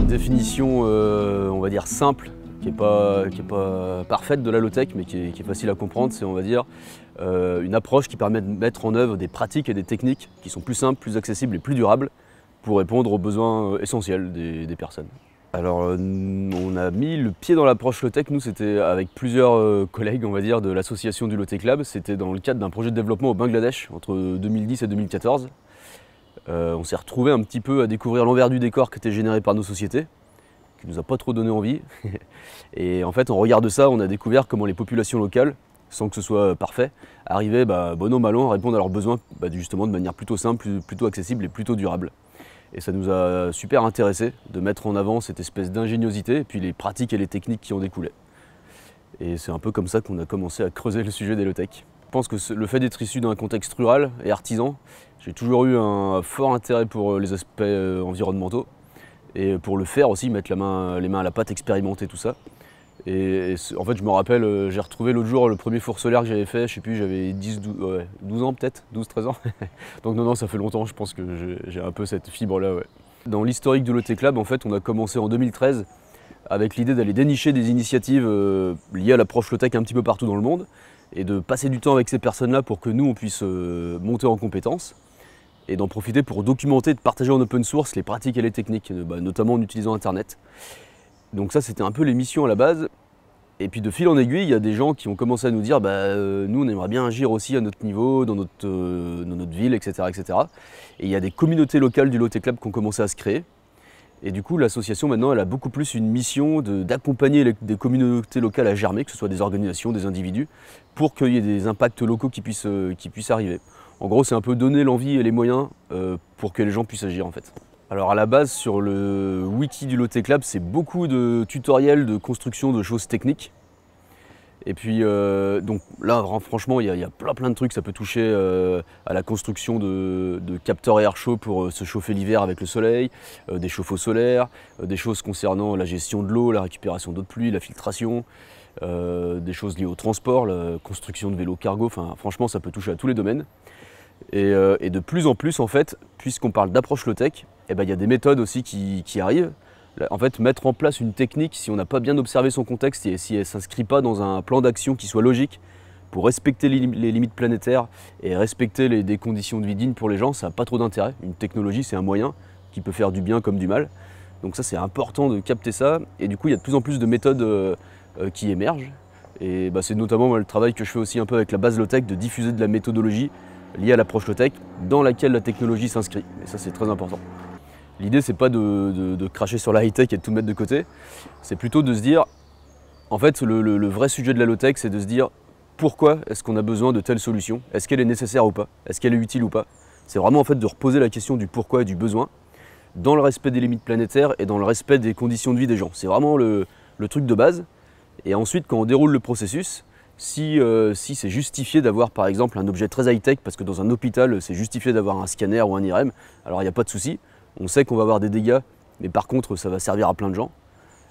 définition, on va dire, simple, qui n'est pas parfaite de la low-tech, mais qui est facile à comprendre. C'est, on va dire, une approche qui permet de mettre en œuvre des pratiques et des techniques qui sont plus simples, plus accessibles et plus durables pour répondre aux besoins essentiels des personnes. Alors, on a mis le pied dans l'approche low-tech. Nous, c'était avec plusieurs collègues, on va dire, de l'association du Low-Tech Lab. C'était dans le cadre d'un projet de développement au Bangladesh entre 2010 et 2014. On s'est retrouvé un petit peu à découvrir l'envers du décor qui était généré par nos sociétés, qui nous a pas trop donné envie. Et en fait, en regard de ça, on a découvert comment les populations locales, sans que ce soit parfait, arrivaient bon an mal an à répondre à leurs besoins justement de manière plutôt simple, plutôt accessible et plutôt durable. Et ça nous a super intéressé de mettre en avant cette espèce d'ingéniosité et puis les pratiques et les techniques qui en découlaient. Et c'est un peu comme ça qu'on a commencé à creuser le sujet des low-tech. Je pense que le fait d'être issu d'un contexte rural et artisan, j'ai toujours eu un fort intérêt pour les aspects environnementaux et pour le faire aussi, mettre les mains à la pâte, expérimenter tout ça. Et en fait, je me rappelle, j'ai retrouvé l'autre jour le premier four solaire que j'avais fait, je sais plus, j'avais 12 ans peut-être, 12-13 ans. Donc non, ça fait longtemps, je pense que j'ai un peu cette fibre-là. Ouais. Dans l'historique du Low-Tech Lab, en fait, on a commencé en 2013 avec l'idée d'aller dénicher des initiatives liées à l'approche low-tech un petit peu partout dans le monde et de passer du temps avec ces personnes-là pour que nous, on puisse monter en compétences et d'en profiter pour documenter et de partager en open source les pratiques et les techniques, notamment en utilisant Internet. Donc ça, c'était un peu les missions à la base. Et puis de fil en aiguille, il y a des gens qui ont commencé à nous dire nous, on aimerait bien agir aussi à notre niveau, dans notre ville, etc., etc. Et il y a des communautés locales du Low-Tech Lab qui ont commencé à se créer. Et du coup, l'association, maintenant, elle a beaucoup plus une mission d'accompagner des communautés locales à germer, que ce soit des organisations, des individus, pour qu'il y ait des impacts locaux qui puissent arriver. En gros, c'est un peu donner l'envie et les moyens pour que les gens puissent agir, en fait. Alors à la base, sur le wiki du Low-Tech Lab, c'est beaucoup de tutoriels de construction de choses techniques. Et puis, donc là, franchement, il y a plein de trucs. Ça peut toucher à la construction de capteurs à air chaud pour se chauffer l'hiver avec le soleil, des chauffe-eau solaires, des choses concernant la gestion de l'eau, la récupération d'eau de pluie, la filtration, des choses liées au transport, la construction de vélos cargo. Enfin, franchement, ça peut toucher à tous les domaines. Et de plus en plus, en fait, puisqu'on parle d'approche low-tech, il y a des méthodes aussi qui arrivent. En fait, mettre en place une technique, si on n'a pas bien observé son contexte et si elle ne s'inscrit pas dans un plan d'action qui soit logique, pour respecter les limites planétaires et respecter des conditions de vie dignes pour les gens, ça n'a pas trop d'intérêt. Une technologie, c'est un moyen qui peut faire du bien comme du mal. Donc ça, c'est important de capter ça. Et du coup, il y a de plus en plus de méthodes qui émergent. Et c'est notamment le travail que je fais aussi un peu avec la base low-tech, de diffuser de la méthodologie liée à l'approche low-tech dans laquelle la technologie s'inscrit. Et ça, c'est très important. L'idée, c'est pas de cracher sur la high-tech et de tout mettre de côté. C'est plutôt de se dire, en fait, le vrai sujet de la low-tech, c'est de se dire pourquoi est-ce qu'on a besoin de telle solution? Est-ce qu'elle est nécessaire ou pas? Est-ce qu'elle est utile ou pas? C'est vraiment en fait de reposer la question du pourquoi et du besoin dans le respect des limites planétaires et dans le respect des conditions de vie des gens. C'est vraiment le truc de base. Et ensuite, quand on déroule le processus, si c'est justifié d'avoir par exemple un objet très high-tech, parce que dans un hôpital, c'est justifié d'avoir un scanner ou un IRM, alors il n'y a pas de souci. On sait qu'on va avoir des dégâts, mais par contre, ça va servir à plein de gens.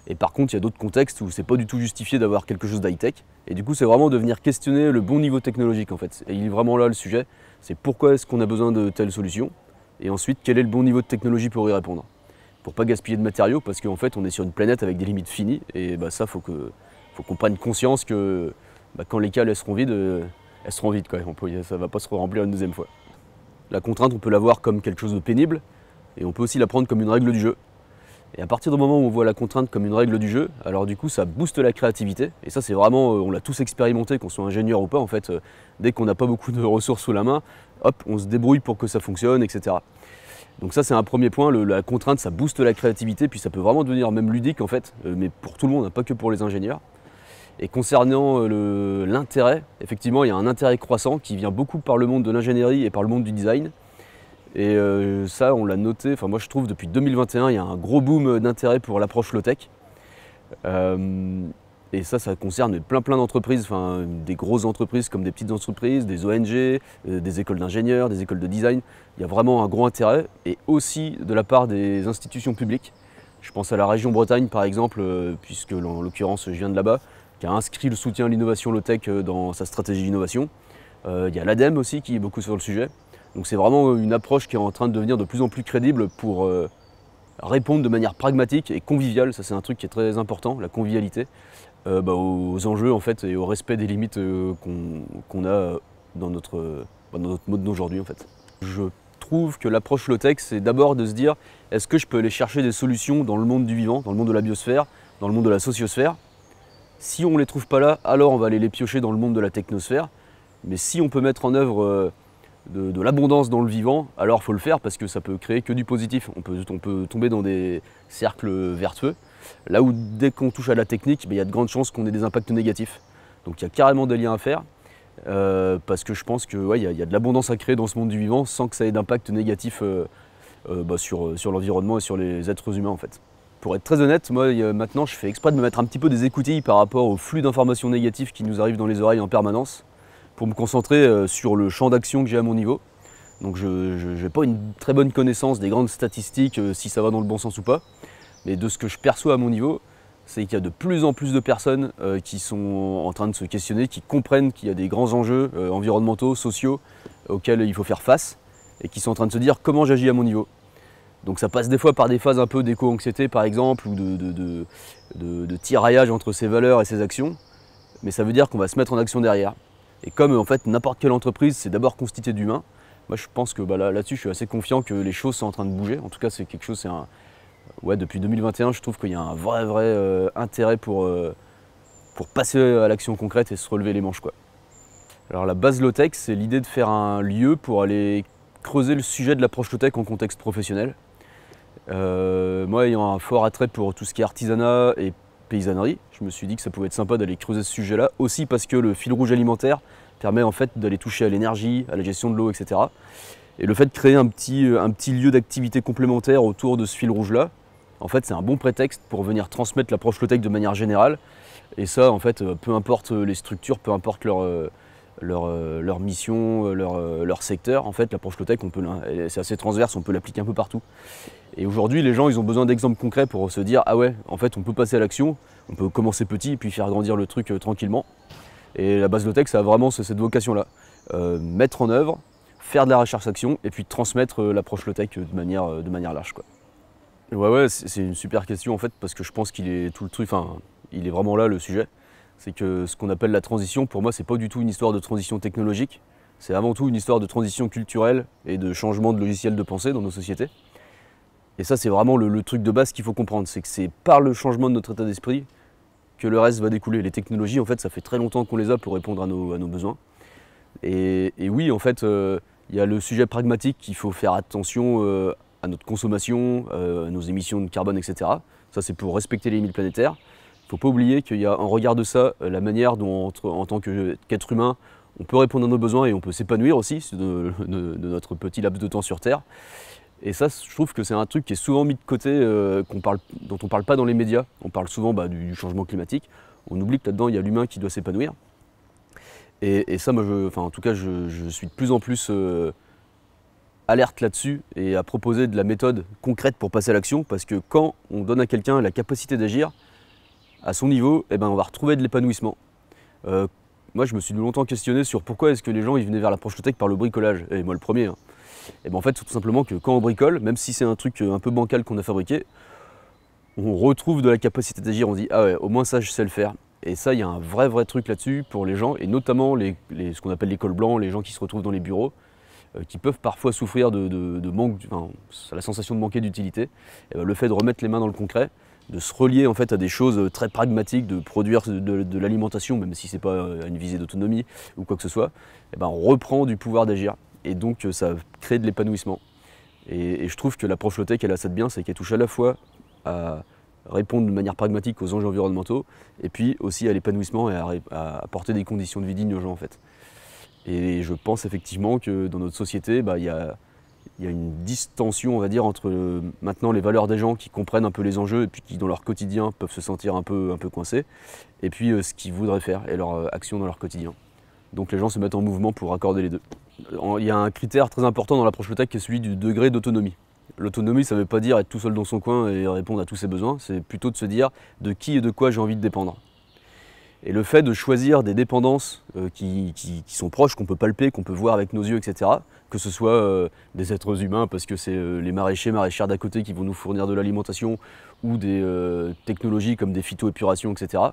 Et par contre, il y a d'autres contextes où c'est pas du tout justifié d'avoir quelque chose d'high-tech. Et du coup, c'est vraiment de venir questionner le bon niveau technologique, en fait. Et il est vraiment là le sujet. C'est pourquoi est-ce qu'on a besoin de telle solution? Et ensuite, quel est le bon niveau de technologie pour y répondre? Pour pas gaspiller de matériaux, parce qu'en fait, on est sur une planète avec des limites finies. Et ça, faut qu'on prenne conscience que quand les cales elles seront vides, quoi. Ça va pas se remplir une deuxième fois. La contrainte, on peut la voir comme quelque chose de pénible. Et on peut aussi la prendre comme une règle du jeu. Et à partir du moment où on voit la contrainte comme une règle du jeu, alors du coup ça booste la créativité. Et ça c'est vraiment, on l'a tous expérimenté, qu'on soit ingénieur ou pas en fait. Dès qu'on n'a pas beaucoup de ressources sous la main, hop, on se débrouille pour que ça fonctionne, etc. Donc ça c'est un premier point, la contrainte ça booste la créativité, puis ça peut vraiment devenir même ludique en fait, mais pour tout le monde, pas que pour les ingénieurs. Et concernant l'intérêt, effectivement il y a un intérêt croissant qui vient beaucoup par le monde de l'ingénierie et par le monde du design. Et ça, on l'a noté, moi je trouve depuis 2021, il y a un gros boom d'intérêt pour l'approche low-tech. Et ça concerne plein d'entreprises, des grosses entreprises comme des petites entreprises, des ONG, des écoles d'ingénieurs, des écoles de design. Il y a vraiment un gros intérêt, et aussi de la part des institutions publiques. Je pense à la région Bretagne par exemple, puisque en l'occurrence je viens de là-bas, qui a inscrit le soutien à l'innovation low-tech dans sa stratégie d'innovation. Il y a l'ADEME aussi qui est beaucoup sur le sujet. Donc c'est vraiment une approche qui est en train de devenir de plus en plus crédible pour répondre de manière pragmatique et conviviale, ça c'est un truc qui est très important, la convivialité, aux enjeux en fait et au respect des limites qu'on a dans notre mode d'aujourd'hui en fait. Je trouve que l'approche low-tech, c'est d'abord de se dire est-ce que je peux aller chercher des solutions dans le monde du vivant, dans le monde de la biosphère, dans le monde de la sociosphère. Si on ne les trouve pas là, alors on va aller les piocher dans le monde de la technosphère. Mais si on peut mettre en œuvre de l'abondance dans le vivant, alors il faut le faire parce que ça peut créer que du positif. On peut tomber dans des cercles vertueux. Là où dès qu'on touche à la technique, il y a de grandes chances qu'on ait des impacts négatifs. Donc il y a carrément des liens à faire. Parce que je pense qu'il y a de l'abondance à créer dans ce monde du vivant sans que ça ait d'impact négatif sur l'environnement et sur les êtres humains en fait. Pour être très honnête, moi maintenant je fais exprès de me mettre un petit peu des écoutilles par rapport au flux d'informations négatives qui nous arrivent dans les oreilles en permanence pour me concentrer sur le champ d'action que j'ai à mon niveau. Donc je n'ai pas une très bonne connaissance des grandes statistiques, si ça va dans le bon sens ou pas, mais de ce que je perçois à mon niveau, c'est qu'il y a de plus en plus de personnes qui sont en train de se questionner, qui comprennent qu'il y a des grands enjeux environnementaux, sociaux, auxquels il faut faire face, et qui sont en train de se dire comment j'agis à mon niveau. Donc ça passe des fois par des phases un peu d'éco-anxiété par exemple, ou de tiraillage entre ses valeurs et ses actions, mais ça veut dire qu'on va se mettre en action derrière. Et comme en fait n'importe quelle entreprise c'est d'abord constitué d'humains, moi je pense que là-dessus je suis assez confiant que les choses sont en train de bouger. En tout cas c'est quelque chose, depuis 2021 je trouve qu'il y a un vrai intérêt pour passer à l'action concrète et se relever les manches quoi. Alors la base low-tech c'est l'idée de faire un lieu pour aller creuser le sujet de l'approche low-tech en contexte professionnel. Moi ayant un fort attrait pour tout ce qui est artisanat et paysannerie, je me suis dit que ça pouvait être sympa d'aller creuser ce sujet-là, aussi parce que le fil rouge alimentaire permet en fait d'aller toucher à l'énergie, à la gestion de l'eau, etc. Et le fait de créer un petit lieu d'activité complémentaire autour de ce fil rouge-là, en fait c'est un bon prétexte pour venir transmettre l'approche low-tech de manière générale. Et ça, en fait, peu importe les structures, peu importe leur mission, leur secteur, en fait l'approche low-tech, c'est assez transverse, on peut l'appliquer un peu partout. Et aujourd'hui, les gens ils ont besoin d'exemples concrets pour se dire ah ouais, en fait on peut passer à l'action, on peut commencer petit et puis faire grandir le truc tranquillement. Et la base low-tech, ça a vraiment cette vocation-là. Mettre en œuvre, faire de la recherche-action et puis transmettre l'approche low-tech de manière large, quoi. Ouais, c'est une super question en fait, parce que je pense qu'il est tout le truc, il est vraiment là le sujet. C'est que ce qu'on appelle la transition, pour moi, c'est pas du tout une histoire de transition technologique, c'est avant tout une histoire de transition culturelle et de changement de logiciel de pensée dans nos sociétés. Et ça, c'est vraiment le truc de base qu'il faut comprendre, c'est que c'est par le changement de notre état d'esprit que le reste va découler. Les technologies, en fait, ça fait très longtemps qu'on les a pour répondre à nos besoins. Et oui, en fait, il y a le sujet pragmatique qu'il faut faire attention à notre consommation, à nos émissions de carbone, etc. Ça, c'est pour respecter les limites planétaires. Il ne faut pas oublier qu'il y a en regard de ça la manière dont, en tant qu'être humain, on peut répondre à nos besoins et on peut s'épanouir aussi de notre petit laps de temps sur Terre. Et ça, je trouve que c'est un truc qui est souvent mis de côté, dont on ne parle pas dans les médias. On parle souvent du changement climatique. On oublie que là-dedans, il y a l'humain qui doit s'épanouir. Et ça, moi, en tout cas, je suis de plus en plus alerte là-dessus et à proposer de la méthode concrète pour passer à l'action. Parce que quand on donne à quelqu'un la capacité d'agir, à son niveau, on va retrouver de l'épanouissement. Moi, je me suis longtemps questionné sur pourquoi est-ce que les gens ils venaient vers l'approche low-tech par le bricolage. Et moi, le premier. Et en fait, c'est tout simplement que quand on bricole, même si c'est un truc un peu bancal qu'on a fabriqué, on retrouve de la capacité d'agir, on se dit ah ouais, au moins ça je sais le faire. Et ça, il y a un vrai truc là-dessus pour les gens, et notamment ce qu'on appelle les cols blancs, les gens qui se retrouvent dans les bureaux, qui peuvent parfois souffrir de manque, la sensation de manquer d'utilité. Le fait de remettre les mains dans le concret, de se relier en fait à des choses très pragmatiques, de produire de l'alimentation, même si c'est pas à une visée d'autonomie ou quoi que ce soit, on reprend du pouvoir d'agir. Et donc ça crée de l'épanouissement. Et je trouve que l'approche low-tech, elle a ça de bien, c'est qu'elle touche à la fois à répondre de manière pragmatique aux enjeux environnementaux, et puis aussi à l'épanouissement et à apporter des conditions de vie dignes aux gens en fait. Et je pense effectivement que dans notre société, il y a une distension, on va dire, entre maintenant les valeurs des gens qui comprennent un peu les enjeux et puis qui dans leur quotidien peuvent se sentir un peu coincés, et puis ce qu'ils voudraient faire et leur action dans leur quotidien. Donc les gens se mettent en mouvement pour accorder les deux. Il y a un critère très important dans l'approche low-tech qui est celui du degré d'autonomie. L'autonomie, ça ne veut pas dire être tout seul dans son coin et répondre à tous ses besoins, c'est plutôt de se dire de qui et de quoi j'ai envie de dépendre. Et le fait de choisir des dépendances qui sont proches, qu'on peut palper, qu'on peut voir avec nos yeux, etc., que ce soit des êtres humains, parce que c'est les maraîchers, maraîchères d'à côté qui vont nous fournir de l'alimentation, ou des technologies comme des phytoépurations, etc.,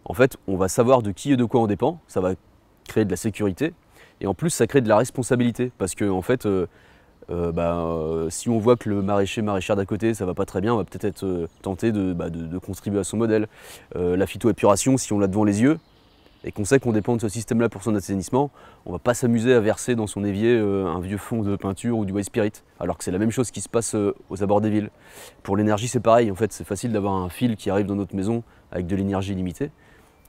en fait, on va savoir de qui et de quoi on dépend, ça va créer de la sécurité, et en plus, ça crée de la responsabilité, parce que en fait, si on voit que le maraîcher, maraîchère d'à côté, ça va pas très bien, on va peut-être être tenté de contribuer à son modèle. La phytoépuration, si on l'a devant les yeux, et qu'on sait qu'on dépend de ce système-là pour son assainissement, on va pas s'amuser à verser dans son évier un vieux fond de peinture ou du white spirit, alors que c'est la même chose qui se passe aux abords des villes. Pour l'énergie, c'est pareil, en fait, c'est facile d'avoir un fil qui arrive dans notre maison avec de l'énergie limitée.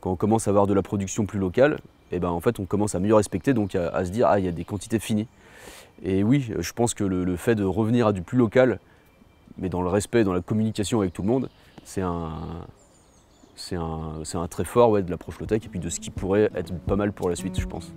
Quand on commence à avoir de la production plus locale, et ben, en fait, on commence à mieux respecter, donc à se dire, ah, il y a des quantités finies. Et oui, je pense que le fait de revenir à du plus local, mais dans le respect, dans la communication avec tout le monde, c'est un trait fort, ouais, de l'approche low-tech et puis de ce qui pourrait être pas mal pour la suite, je pense.